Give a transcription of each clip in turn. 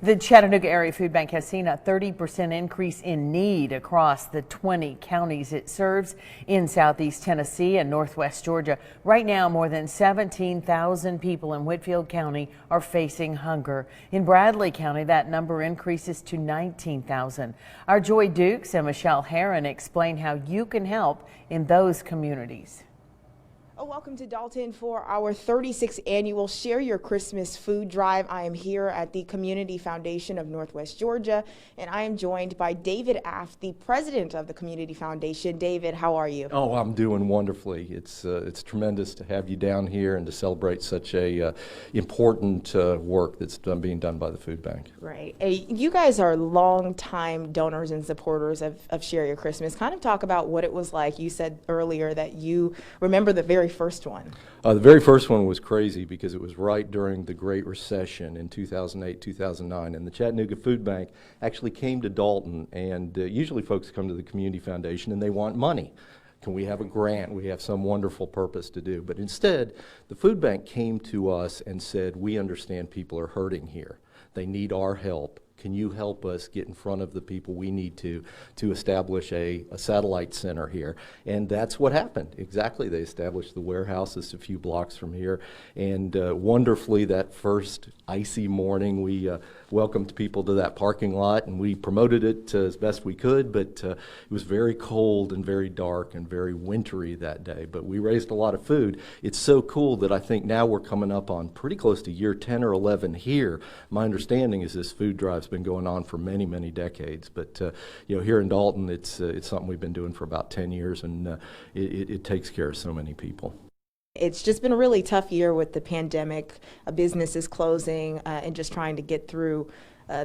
The Chattanooga Area Food Bank has seen a 30% increase in need across the 20 counties it serves in southeast Tennessee and northwest Georgia. Right now, more than 17,000 people in Whitfield County are facing hunger. In Bradley County, that number increases to 19,000. Our Joy Dukes and Michelle Herron explain how you can help in those communities. Welcome to Dalton for our 36th annual Share Your Christmas Food Drive. I am here at the Community Foundation of Northwest Georgia, and I am joined by David Aft, the president of the Community Foundation. David, how are you? Oh, I'm doing wonderfully. It's tremendous to have you down here and to celebrate such a important work that's being done by the food bank. Right. You guys are longtime donors and supporters of Share Your Christmas. Kind of talk about what it was like. You said earlier that you remember the very first one. The very first one was crazy because it was right during the Great Recession in 2008, 2009, and the Chattanooga Food Bank actually came to Dalton, and usually folks come to the Community Foundation and they want money. Can we have a grant? We have some wonderful purpose to do. But instead, the food bank came to us and said, we understand people are hurting here. They need our help. Can you help us get in front of the people we need to establish a satellite center here? And that's what happened. Exactly. They established the warehouse just a few blocks from here. And wonderfully, that first icy morning, we welcomed people to that parking lot, and we promoted it as best we could, but it was very cold and very dark and very wintry that day. But we raised a lot of food. It's so cool that I think now we're coming up on pretty close to year 10 or 11 here. My understanding is this food drive's been going on for many, many decades. But here in Dalton, it's something we've been doing for about 10 years, and it takes care of so many people. It's just been a really tough year with the pandemic, businesses closing, and just trying to get through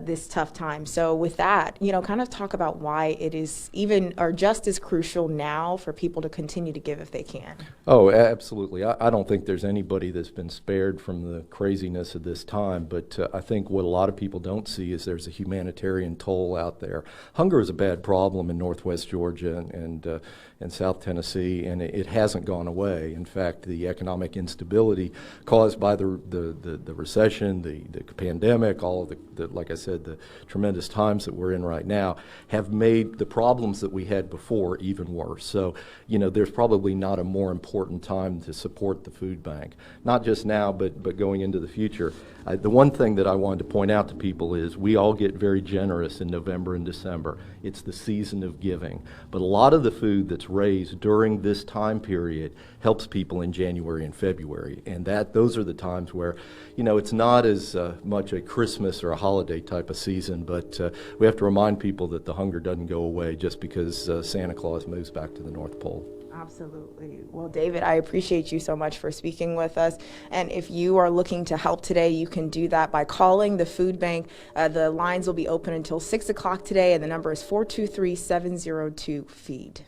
this tough time. So with that, kind of talk about why it is even or just as crucial now for people to continue to give if they can. Oh, absolutely. I don't think there's anybody that's been spared from the craziness of this time, but I think what a lot of people don't see is there's a humanitarian toll out there. Hunger is a bad problem in northwest Georgia and South Tennessee, and it hasn't gone away. In fact, the economic instability caused by the recession, the pandemic, all of the like I said, the tremendous times that we're in right now have made the problems that we had before even worse. So, there's probably not a more important time to support the food bank, not just now, but going into the future. The one thing that I wanted to point out to people is we all get very generous in November and December. It's the season of giving. But a lot of the food that's raised during this time period helps people in January and February. And those are the times where, it's not as much a Christmas or a holiday type of season, but we have to remind people that the hunger doesn't go away just because Santa Claus moves back to the North Pole. Absolutely. Well, David, I appreciate you so much for speaking with us. And if you are looking to help today, you can do that by calling the food bank. The lines will be open until 6 o'clock today, and the number is 423-702-FEED.